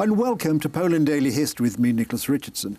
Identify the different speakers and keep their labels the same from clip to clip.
Speaker 1: And welcome to Poland Daily History with me, Nicholas Richardson.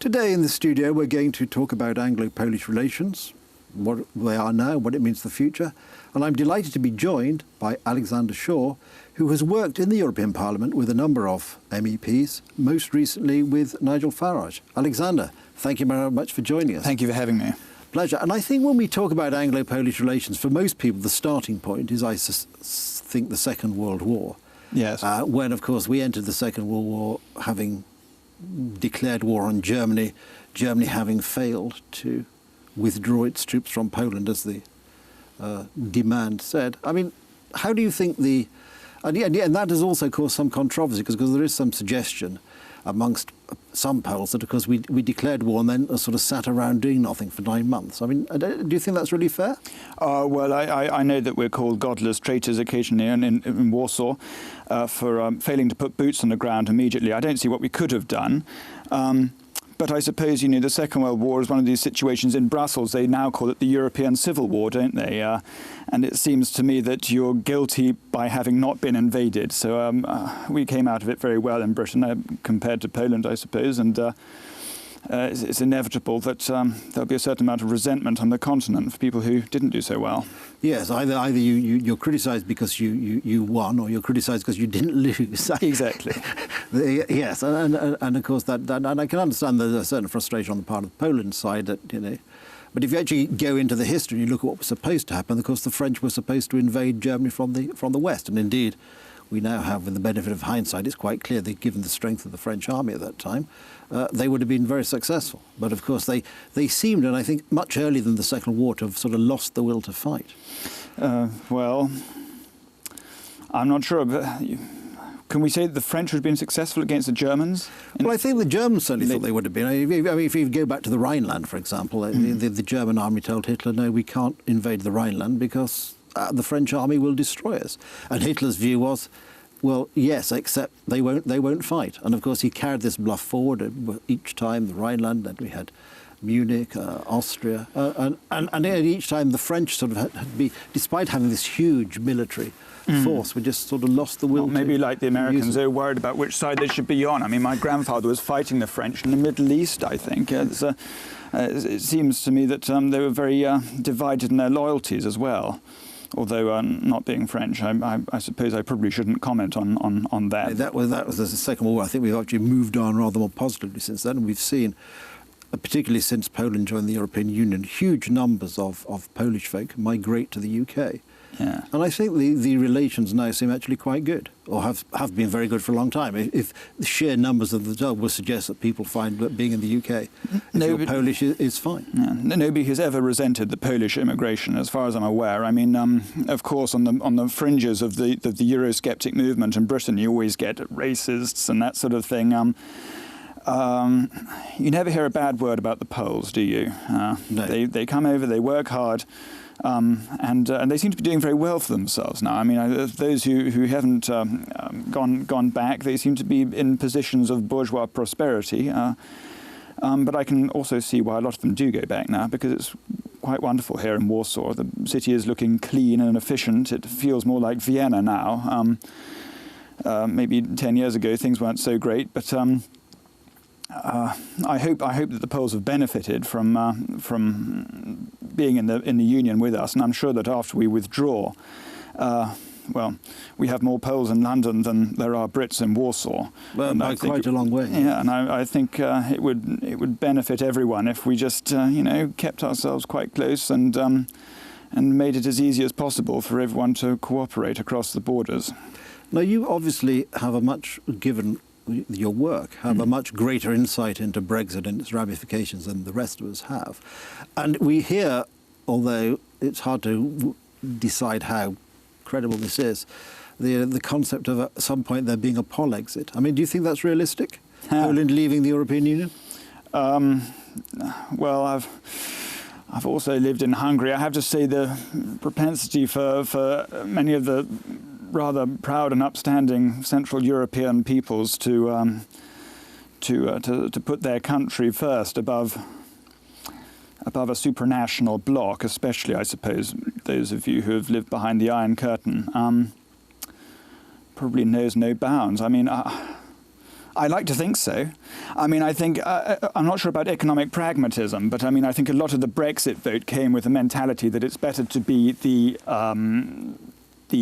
Speaker 1: Today in the studio we're going to talk about Anglo-Polish relations, what they are now, what it means for the future. And I'm delighted to be joined by Alexander Shaw, who has worked in the European Parliament with a number of MEPs, most recently with Nigel Farage. Alexander, thank you very much for joining us.
Speaker 2: Thank you for having me.
Speaker 1: Pleasure. And I think when we talk about Anglo-Polish relations, for most people the starting point is, I think, the Second World War.
Speaker 2: Yes.
Speaker 1: When, of course, we entered the Second World War having declared war on Germany, Germany having failed to withdraw its troops from Poland, as the demand said. I mean, how do you think and that has also caused some controversy, because there is some suggestion amongst some Poles that, of course, we declared war and then sort of sat around doing nothing for 9 months. I mean, do you think that's really fair?
Speaker 2: Well, I know that we're called godless traitors occasionally in Warsaw for failing to put boots on the ground immediately. I don't see what we could have done. But I suppose, the Second World War is one of these situations in Brussels. They now call it the European Civil War, don't they? And it seems to me that you're guilty by having not been invaded. So we came out of it very well in Britain compared to Poland, I suppose. And it's inevitable that there'll be a certain amount of resentment on the continent for people who didn't do so well.
Speaker 1: Yes, either you're criticised because you won, or you're criticised because you didn't lose.
Speaker 2: Exactly.
Speaker 1: Yes, and of course that and I can understand there's a certain frustration on the part of Poland's side that But if you actually go into the history and you look at what was supposed to happen, of course the French were supposed to invade Germany from the west, and indeed we now have, with the benefit of hindsight, it's quite clear that given the strength of the French army at that time, they would have been very successful. But of course they seemed, and I think much earlier than the Second War, to have sort of lost the will to fight.
Speaker 2: Well, I'm not sure, but can we say that the French would have been successful against the Germans?
Speaker 1: Well, I think the Germans certainly thought they would have been. I mean, if you go back to the Rhineland, for example, the German army told Hitler, no, we can't invade the Rhineland because the French army will destroy us. And Hitler's view was, well, yes, except they won't fight. And of course he carried this bluff forward each time, the Rhineland, then we had Munich, Austria, and each time the French sort of despite having this huge military force, we just sort of lost the will.
Speaker 2: Well, maybe like the Americans, they were worried about which side they should be on. I mean, my grandfather was fighting the French in the Middle East, I think. It seems to me that they were very divided in their loyalties as well. Although not being French, I suppose I probably shouldn't comment on that.
Speaker 1: That was the Second World War. I think we've actually moved on rather more positively since then, and we've seen, particularly since Poland joined the European Union, huge numbers of Polish folk migrate to the UK.
Speaker 2: Yeah.
Speaker 1: And I think the relations now seem actually quite good, or have been very good for a long time. If the sheer numbers of the job will suggest that people find that being in the UK, Polish is fine.
Speaker 2: Yeah. Nobody has ever resented the Polish immigration, as far as I'm aware. I mean, of course, on the fringes of the Eurosceptic movement in Britain, you always get racists and that sort of thing. You never hear a bad word about the Poles, do you?
Speaker 1: No.
Speaker 2: They come over, they work hard. And they seem to be doing very well for themselves now. I mean, those who haven't gone back, they seem to be in positions of bourgeois prosperity. But I can also see why a lot of them do go back now, because it's quite wonderful here in Warsaw. The city is looking clean and efficient. It feels more like Vienna now. Maybe 10 years ago things weren't so great, but I hope that the Poles have benefited from being in the Union with us, and I'm sure that after we withdraw, we have more Poles in London than there are Brits in Warsaw.
Speaker 1: Well, by quite a long way.
Speaker 2: Yeah, and I think it would benefit everyone if we just kept ourselves quite close and made it as easy as possible for everyone to cooperate across the borders.
Speaker 1: Now, you obviously have given your work, have a much greater insight into Brexit and its ramifications than the rest of us have. And we hear, although it's hard to decide how credible this is, the concept of at some point there being a Pol exit. I mean, do you think that's realistic? Poland leaving the European Union?
Speaker 2: Well, I've also lived in Hungary. I have to say the propensity for many of the rather proud and upstanding Central European peoples to put their country first above a supranational bloc, especially, I suppose, those of you who have lived behind the Iron Curtain, probably knows no bounds. I mean, I like to think so. I mean, I think, I'm not sure about economic pragmatism, but I mean, I think a lot of the Brexit vote came with the mentality that it's better to be the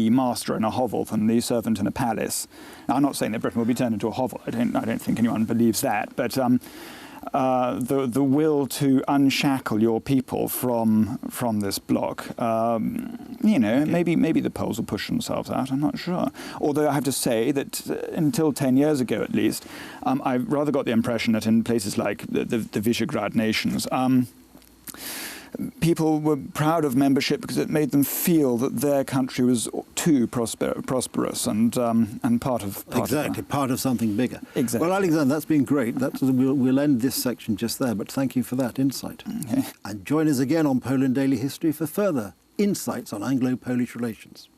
Speaker 2: master in a hovel than the servant in a palace. Now, I'm not saying that Britain will be turned into a hovel. I don't think anyone believes that. But the will to unshackle your people from this bloc, maybe the Poles will push themselves out. I'm not sure. Although I have to say that until 10 years ago, at least, I rather got the impression that in places like the Visegrad nations, people were proud of membership because it made them feel that their country was too prosperous and part of something bigger. Exactly.
Speaker 1: Well, Alexander, that's been great. We'll end this section just there, but thank you for that insight.
Speaker 2: Okay.
Speaker 1: And join us again on Poland Daily History for further insights on Anglo-Polish relations.